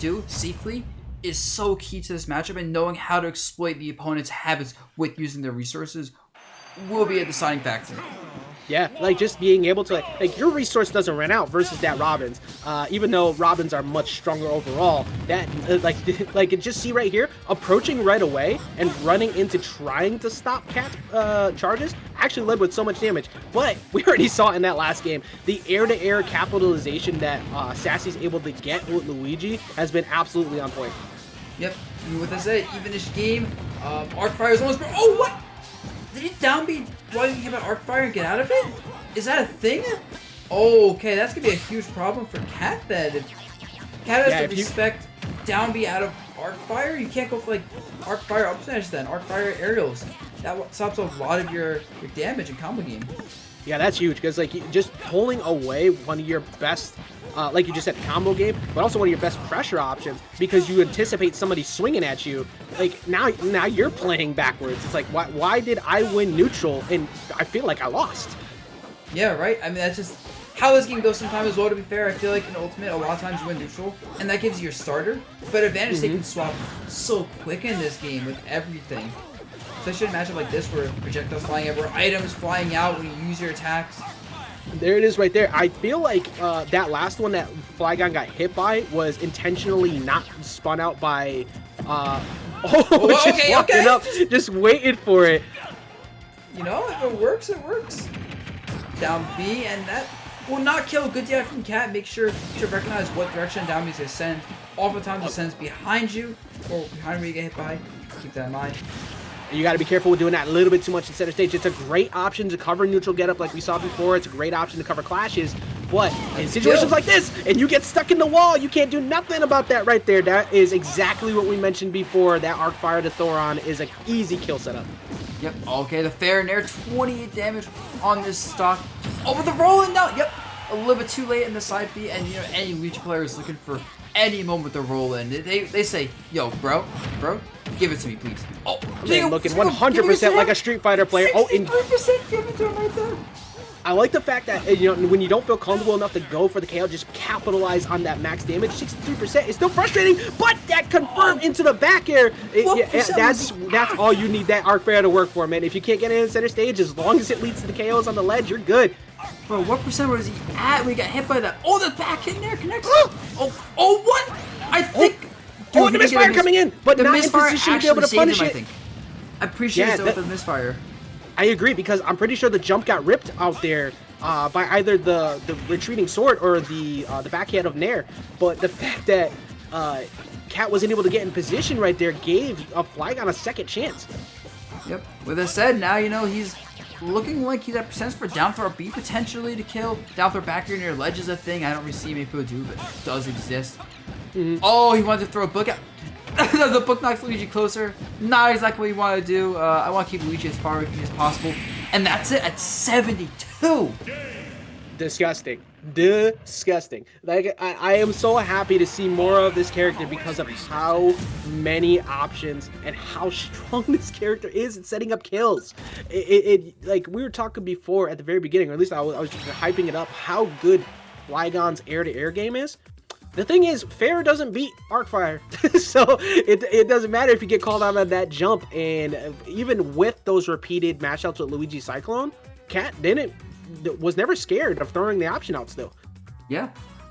do safely is so key to this matchup, and knowing how to exploit the opponent's habits with using their resources will be a deciding factor. Yeah, like just being able to like your resource doesn't run out versus that Robin's. Even though Robins are much stronger overall, that like just see right here, approaching right away and running into trying to stop Cat charges actually led with so much damage. But we already saw in that last game, the air-to-air capitalization that Sassy's able to get with Luigi has been absolutely on point. Yep, and with that said, even this game, Arcfire is almost. Oh, what? Did he down B while you hit an Arcfire and get out of it? Is that a thing? Oh, okay, that's gonna be a huge problem for Cat then. If Cat has to respect down B out of Arcfire, you can't go for like Arcfire up smash then, Arcfire aerials. That stops a lot of your damage in combo game. Yeah, that's huge because like just pulling away one of your best, like you just said, combo game, but also one of your best pressure options because you anticipate somebody swinging at you. Like now you're playing backwards. It's like why did I win neutral and I feel like I lost? Yeah, right. I mean that's just how this game goes sometimes as well. To be fair, I feel like in Ultimate a lot of times you win neutral, and that gives you your starter. But advantage they can swap so quick in this game with everything. Especially in a matchup like this where projectiles flying everywhere, items flying out when you use your attacks. There it is right there. I feel like that last one that Flygon got hit by was intentionally not spun out by... walking up, just waiting for it. You know, if it works, it works. Down B, and that will not kill. Good DI from Cat. Make sure to recognize what direction down B is going to send. Oftentimes it sends behind you, or behind where you get hit by. Keep that in mind. You got to be careful with doing that a little bit too much in center stage. It's a great option to cover neutral getup like we saw before. It's a great option to cover clashes. But in situations like this, and you get stuck in the wall, you can't do nothing about that right there. That is exactly what we mentioned before. That Arcfire to Thoron is an easy kill setup. Yep, okay, the fair and air, 28 damage on this stock. Oh, but the rolling down, yep, a little bit too late in the side B, and you know, any Luigi player is looking for any moment to roll in. They say, yo, bro, give it to me, please. Oh, man, looking 100% like a Street Fighter player. 63% give it to him right there. I like the fact that you know when you don't feel comfortable enough to go for the KO, just capitalize on that max damage. 63% is still frustrating, but that confirmed into the back air. That's all you need that Arcfire to work for, man. If you can't get in center stage, as long as it leads to the KOs on the ledge, you're good. Bro, what percent was he at when he got hit by that? Oh, the back in there connects. Oh, what? I think. Oh, the misfire coming in, but not in position to be able to punish it. I appreciate it with the misfire. I agree because I'm pretty sure the jump got ripped out there by either the retreating sword or the backhand of Nair. But the fact that Cat wasn't able to get in position right there gave Flygon a second chance. Yep. With that said, now you know he's looking like he's at percents for down throw B potentially to kill. Down throw back here near ledge is a thing. I don't really see many people do, but it does exist. Oh, he wanted to throw a book out. The book knocks Luigi closer. Not exactly what you want to do. I want to keep Luigi as far away from me as possible. And that's it at 72. Disgusting. Disgusting. Like, I am so happy to see more of this character because of how many options and how strong this character is in setting up kills. Like we were talking before at the very beginning, or at least I was hyping it up, how good Flygon's air-to-air game is. The thing is, fair doesn't beat Arcfire, so it doesn't matter if you get called out on that jump. And even with those repeated matchups with Luigi Cyclone, Cat was never scared of throwing the option out still. Yeah,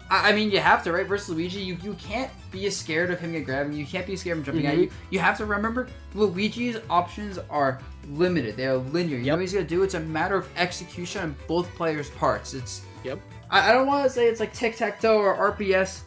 I mean you have to, right? Versus Luigi, you can't be scared of him grabbing you. You can't be scared of him jumping at you. You have to remember Luigi's options are limited. They are linear. You know what he's gonna do? It's a matter of execution on both players' parts. It's I don't want to say it's like tic-tac-toe or RPS.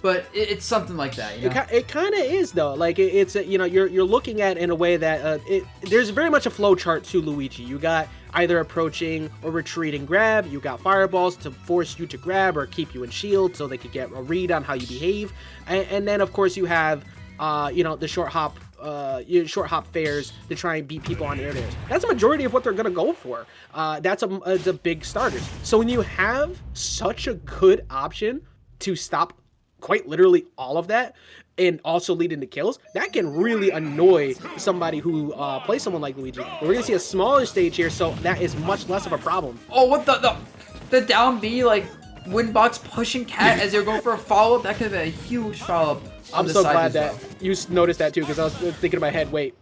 But it's something like that, you know? It kind of is, though. Like, it's, you know, you're looking at in a way that there's very much a flow chart to Luigi. You got either approaching or retreating grab. You got fireballs to force you to grab or keep you in shield so they could get a read on how you behave. And then, of course, you have, you know, the short hop fairs to try and beat people on air dares. That's a majority of what they're going to go for. That's a big starter. So when you have such a good option to stop quite literally all of that and also lead into kills, that can really annoy somebody who plays someone like Luigi. We're gonna see a smaller stage here, so that is much less of a problem. Oh, what the down B, like win box pushing Cat as they're going for a follow-up. That could have been a huge follow-up. I'm so glad that you noticed that too, because I was thinking in my head, wait,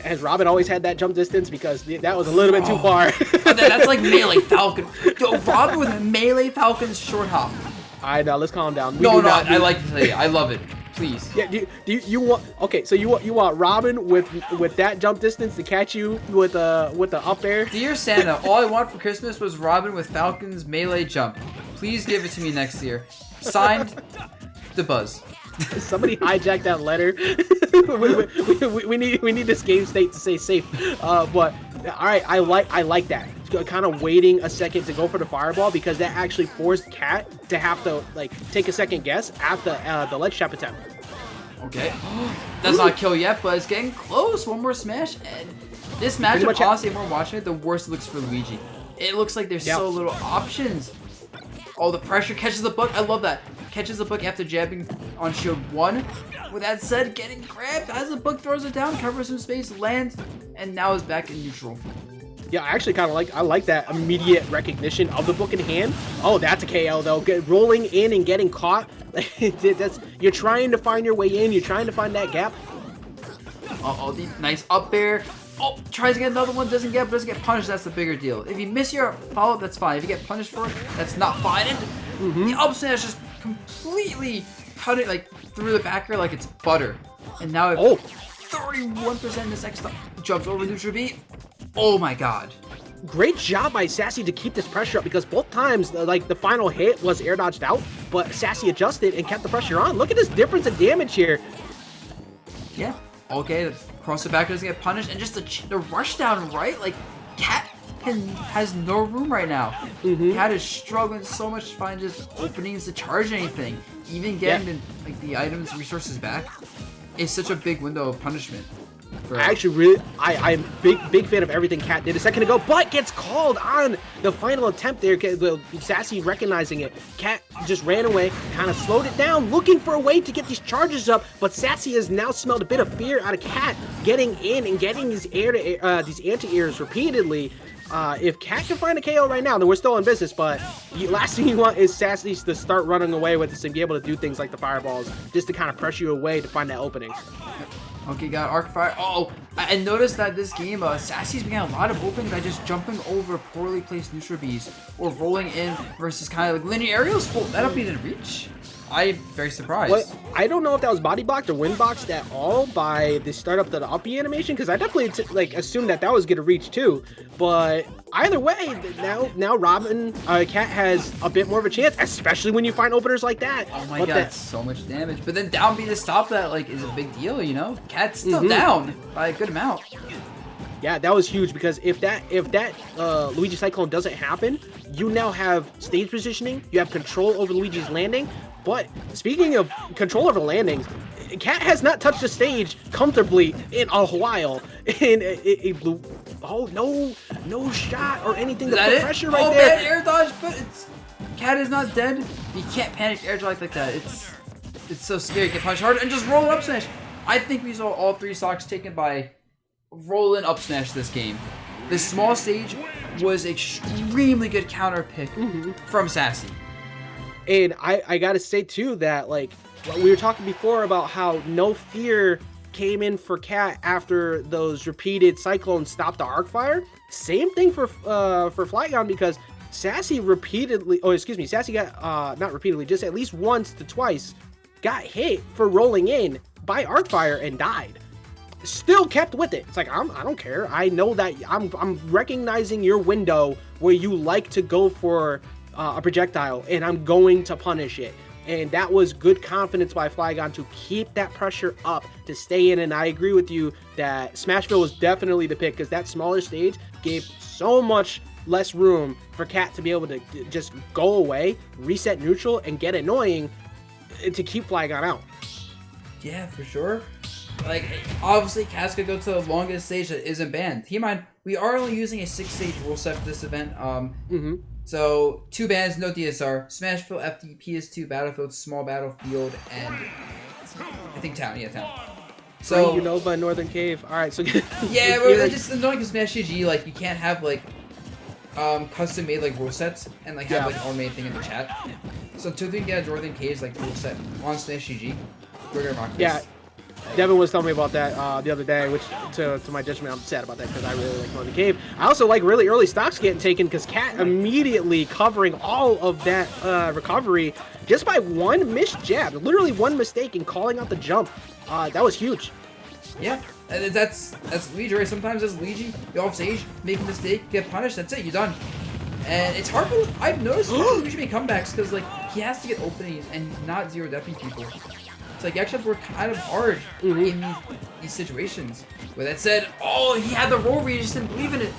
has Robin always had that jump distance? Because that was a little bit too far. That's like melee Falcon. Yo, Robin with melee Falcon's short hop. All right, now let's calm down. I like to say, I love it. Please. Yeah, do you want? Okay, so you want Robin with that jump distance to catch you with the up air? Dear Santa, all I want for Christmas was Robin with Falcon's melee jump. Please give it to me next year. Signed, The Buzz. Somebody hijacked that letter. we need this game state to say safe. But all right, I like that. Kind of waiting a second to go for the fireball, because that actually forced Cat to have to like take a second guess at the ledge trap attempt. Okay, that's not a kill yet, but it's getting close. One more smash, and this matchup, honestly, when we're watching it, the worst it looks for Luigi. It looks like there's so little options. Oh, the pressure catches the book. I love that. Catches the book after jabbing on shield 1. With that said, getting grabbed as the book throws it down, covers some space, lands, and now is back in neutral. Yeah, I actually kind of like that immediate recognition of the book in hand. Oh, that's a KO though. Rolling in and getting caught. You're trying to find your way in. You're trying to find that gap. Uh-oh, the nice up air. Oh, tries to get another one, doesn't get punished. That's the bigger deal. If you miss your follow-up, that's fine. If you get punished for it, that's not fine. And the up smash just completely cut it like through the backer like it's butter. And now 31% in this next stop. Jumps over neutral B. Oh my god. Great job by Sassy to keep this pressure up, because both times, like, the final hit was air dodged out, but Sassy adjusted and kept the pressure on. Look at this difference in damage here. Yeah. Okay, cross the back doesn't get punished, and just the rush down, right? Like, Cat has no room right now. Cat is struggling so much to find just openings to charge anything. Even getting the items, resources back is such a big window of punishment. I'm big fan of everything Cat did a second ago, but gets called on the final attempt there. Sassy recognizing it. Cat just ran away, kind of slowed it down, looking for a way to get these charges up, but Sassy has now smelled a bit of fear out of Cat getting in and getting these anti-airs repeatedly. If Cat can find a KO right now, then we're still in business, but last thing you want is Sassy to start running away with this and be able to do things like the fireballs, just to kind of pressure you away to find that opening. Okay, got arc fire. Oh, I noticed that this game, Sassy's been getting a lot of openings by just jumping over poorly placed neutral Bs or rolling in versus kind of like linear aerials. Oh, that up B didn't reach. I'm very surprised. Well, I don't know if that was body blocked or wind boxed at all by the startup to the up B animation, because I definitely assumed that was gonna reach too. But either way, now Robin Cat has a bit more of a chance, especially when you find openers like that. Oh my god, so much damage. But then down B to stop that is a big deal, you know? Cat's still down by a good amount. Yeah, that was huge, because if that Luigi Cyclone doesn't happen, you now have stage positioning, you have control over Luigi's landing. But speaking of control over landings, Cat has not touched the stage comfortably in a while, and it blew. Oh no shot or anything to put pressure right there. Bad air dodge, but Cat is not dead. You can't panic air dodge like that. It's so scary. Get punched hard and just roll it up smash. I think we saw all 3 stocks taken by rolling up smash this game. The small stage was extremely good counter pick from Sassy. And I gotta say too that, like, we were talking before about how no fear came in for Cat after those repeated cyclones stopped the arc fire. Same thing for Flygon, because Sassy Sassy got not repeatedly, just at least once to twice got hit for rolling in by arc fire and died. Still kept with it. It's like, I don't care. I know that I'm recognizing your window where you like to go for a projectile, and I'm going to punish it. And that was good confidence by Flygon to keep that pressure up, to stay in. And I agree with you that Smashville was definitely the pick, because that smaller stage gave so much less room for Cat to be able to just go away, reset neutral, and get annoying to keep Flygon out. Yeah, for sure. Like, obviously, Cat's gonna go to the longest stage that isn't banned. Keep in mind, we are only using a 6-stage rule set for this event. So 2 bans, no DSR, Smashville, FD, PS2, Battlefield, Small Battlefield, and I think Town. Yeah, Town. So Unova, Northern Cave. All right, so yeah, but it's just annoying because Smash GG, like, you can't have like custom made like rule sets and like have like automated thing in the chat. So until we can get a Northern Cave's like rule set on Smash GG, We're gonna rock this. Yeah. Devin was telling me about that the other day, which to my detriment, I'm sad about that because I really like going to cave. I also like really early stocks getting taken because Cat immediately covering all of that recovery just by one missed jab, literally one mistake in calling out the jump. That was huge. Yeah, and that's Luigi, right? Sometimes as Luigi, you off stage, make a mistake, get punished, that's it, you're done. And it's hard for, I've noticed Luigi make comebacks because like he has to get openings and not zero depping people. It's like you actually have to work kind of hard in these situations. With that said, oh, he had the roll read, he just didn't believe in it.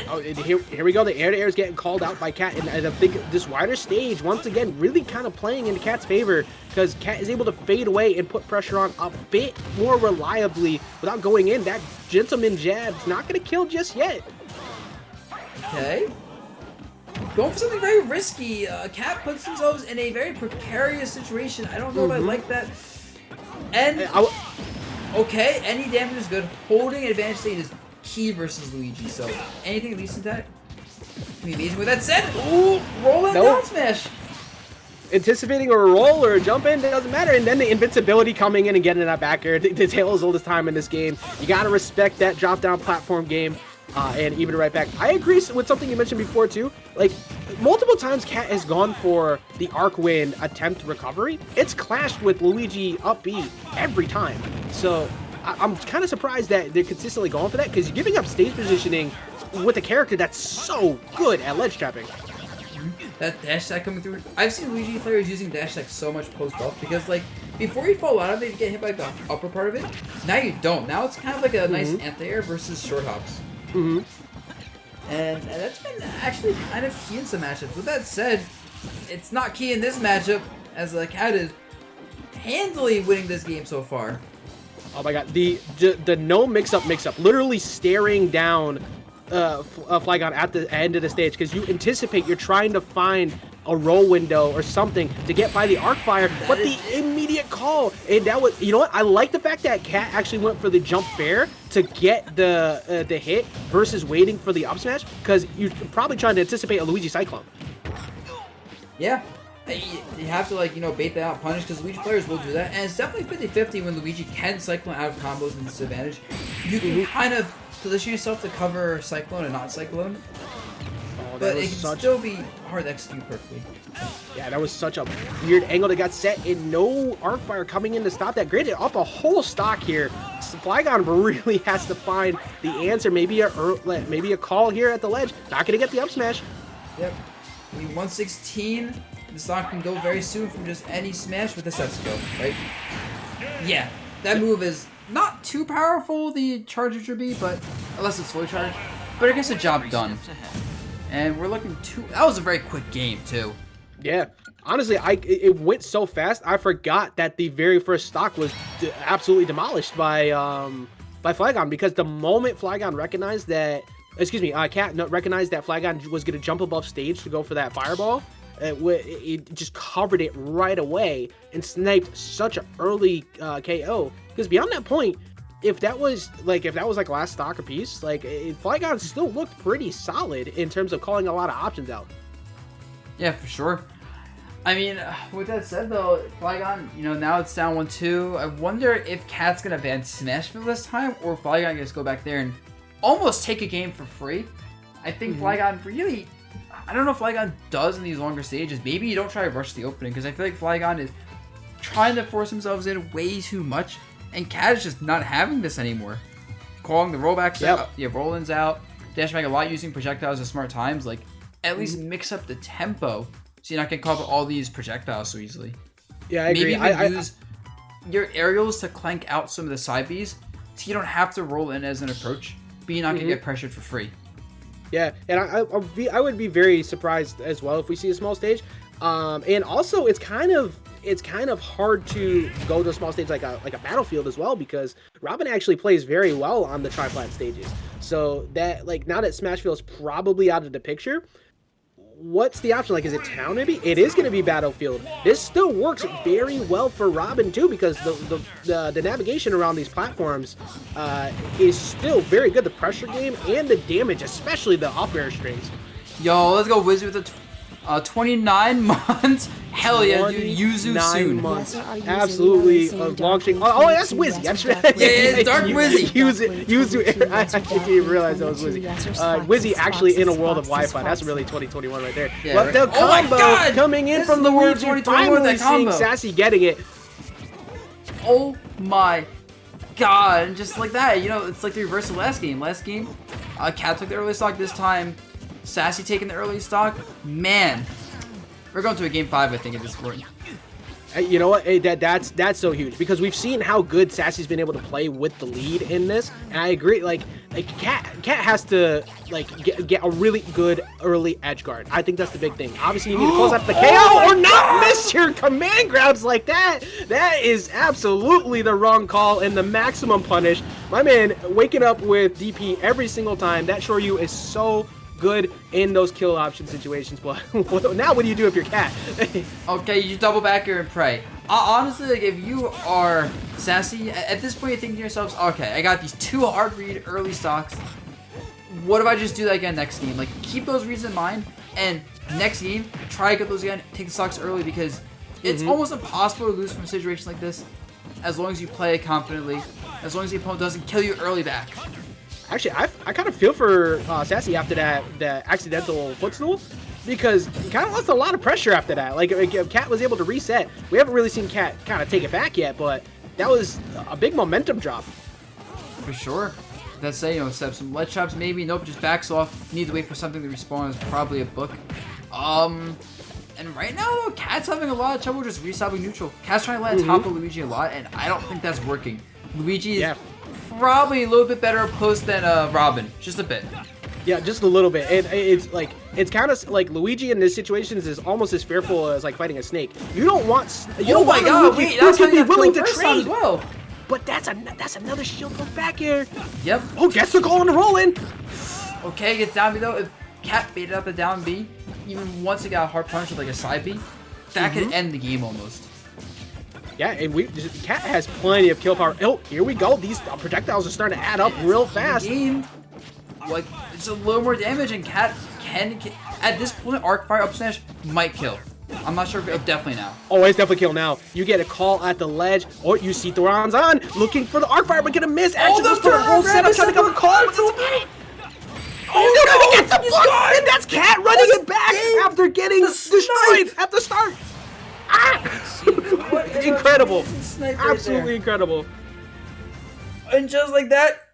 Oh, and here we go. The air-to-air is getting called out by Cat, and I think this wider stage, once again, really kind of playing into Cat's favor because Cat is able to fade away and put pressure on a bit more reliably without going in. That gentleman jab's not going to kill just yet. Okay. Going for something very risky. Cat puts themselves in a very precarious situation. I don't know if I like that. And, okay, any damage is good. Holding advantage state is key versus Luigi, so anything at least in that can be amazing. With that said, ooh, roll in down smash. Anticipating a roll or a jump in, it doesn't matter. And then the invincibility coming in and getting that back air. The tale is oldest time in this game. You got to respect that drop down platform game and even right back. I agree with something you mentioned before too. Like multiple times Cat has gone for the arc win attempt recovery. It's clashed with Luigi up B every time. So I'm kind of surprised that they're consistently going for that because you're giving up stage positioning with a character that's so good at ledge trapping. That dash attack coming through. I've seen Luigi players using dash attack so much post buff because like before you fall out of it, you get hit by the upper part of it. Now you don't. Now it's kind of like a nice anti-air versus short hops. And that's been actually kind of key in some matchups. With that said, it's not key in this matchup as Cat is handily winning this game so far. Oh my god, the no mix-up, literally staring down Flygon at the end of the stage because you anticipate you're trying to find a roll window or something to get by the arc fire, but the immediate call, and that was, you know what, I like the fact that Cat actually went for the jump fair to get the hit versus waiting for the up smash because you're probably trying to anticipate a Luigi Cyclone. Yeah. You have to, like, you know, bait that out, punish, because Luigi players will do that. And it's definitely 50-50 when Luigi can Cyclone out of combos and disadvantage. You can kind of position yourself to cover Cyclone and not Cyclone. Oh, but it can still be hard to execute perfectly. Yeah, that was such a weird angle that got set, and no arc fire coming in to stop that. Graded up a whole stock here. Flygon really has to find the answer. Maybe a call here at the ledge. Not going to get the up smash. Yep. 116. The stock can go very soon from just any smash with the sets go, right? Yeah, that move is not too powerful, the charge should be, but unless it's fully charged, but it gets the job done. And we're looking that was a very quick game too. Yeah, honestly, it went so fast, I forgot that the very first stock was absolutely demolished by Flygon, because the moment Flygon recognized that, Cat recognized that Flygon was going to jump above stage to go for that fireball, it just covered it right away and sniped such an early KO. Because beyond that point, if that was like last stock apiece, like Flygon still looked pretty solid in terms of calling a lot of options out. Yeah, for sure. I mean, with that said though, Flygon, you know, now it's down 1-2. I wonder if Cat's gonna ban Smashville this time, or if Flygon can just go back there and almost take a game for free. I think Flygon really, I don't know if Flygon does in these longer stages. Maybe you don't try to rush the opening, because I feel like Flygon is trying to force themselves in way too much, and Cat is just not having this anymore. Calling the rollbacks out, roll-ins out, dash back a lot, using projectiles at smart times. Like, at least mix up the tempo so you're not getting caught with all these projectiles so easily. Yeah, I agree. Maybe even use your aerials to clank out some of the side Bs so you don't have to roll in as an approach, but you're not going to get pressured for free. Yeah, and I would be very surprised as well if we see a small stage. And also, it's kind of hard to go to a small stage like a Battlefield as well, because Robin actually plays very well on the tri-plat stages. So that, like, now that Smashville is probably out of the picture, what's the option? Like, is it town maybe? It is going to be Battlefield. This still works very well for Robin too, because the navigation around these platforms is still very good. The pressure game and the damage, especially the off air strings. Yo, let's go Wizard with the 29 months. Hell yeah, dude. Yuzu 9 soon. months. Absolutely launching. Oh, that's Wizzy. I'm sure. Yeah, Dark Wizzy. Yuzu. I didn't even realize that was Wizzy. Wizzy actually in a world of Wi-Fi. That's really 2021 right there. Yeah, But the combo coming in from Luigi, finally seeing Sassy getting it. Oh my god, and just like that, you know, it's like the reverse of last game. Last game, Cat took the early stock. This time, Sassy taking the early stock. Man, we're going to a game 5, I think, at this point. You know what? Hey, that's so huge because we've seen how good Sassy's been able to play with the lead in this, and I agree. Like Cat has to get a really good early edge guard. I think that's the big thing. Obviously, you need to close out the KO or not miss your command grabs like that. That is absolutely the wrong call and the maximum punish. My man waking up with DP every single time. That Shoryu is so good in those kill option situations, but now what do you do if you're Cat? Okay, you double back here and pray. Honestly, like, if you are Sassy, at this point you're thinking to yourselves, okay, I got these 2 hard read early stocks. What if I just do that again next game? Like, keep those reads in mind, and next game, try to get those again, take the stocks early, because it's almost impossible to lose from a situation like this as long as you play confidently, as long as the opponent doesn't kill you early back. Actually, I kind of feel for Sassy after that accidental footstool because he kind of lost a lot of pressure after that. Like, Cat was able to reset. We haven't really seen Cat kind of take it back yet, but that was a big momentum drop. For sure. That's say, you know, set some ledge traps maybe. Nope, just backs off. Need to wait for something to respawn. Is probably a book. And right now, though, Cat's having a lot of trouble just restopping neutral. Cat's trying to land top of Luigi a lot, and I don't think that's working. Luigi is probably a little bit better up close than Robin, just a bit. Yeah, just a little bit. It's kind of like Luigi in this situations is almost as fearful as like fighting a snake. You don't want Luigi to be willing to trade. Well. But that's another shield poke back here. Yep. Oh, gets the call on the roll in. Okay, gets down B though. If Cat baited out the down B, even once it got a hard punch with like a side B, that could end the game almost. Yeah, and Cat has plenty of kill power. Oh, here we go. These projectiles are starting to add up real fast. Like, it's a little more damage, and Cat can at this point, Arc Fire up smash might kill. I'm not sure if it'll definitely now. Oh, it's definitely kill now. You get a call at the ledge, or you see Thoron's on, looking for the Arc Fire, but gonna miss. Actually, goes for the whole setup, trying to come call. Oh, no, he gets a block, and that's Cat running it back after getting destroyed at the start. Incredible. Absolutely incredible. And just like that,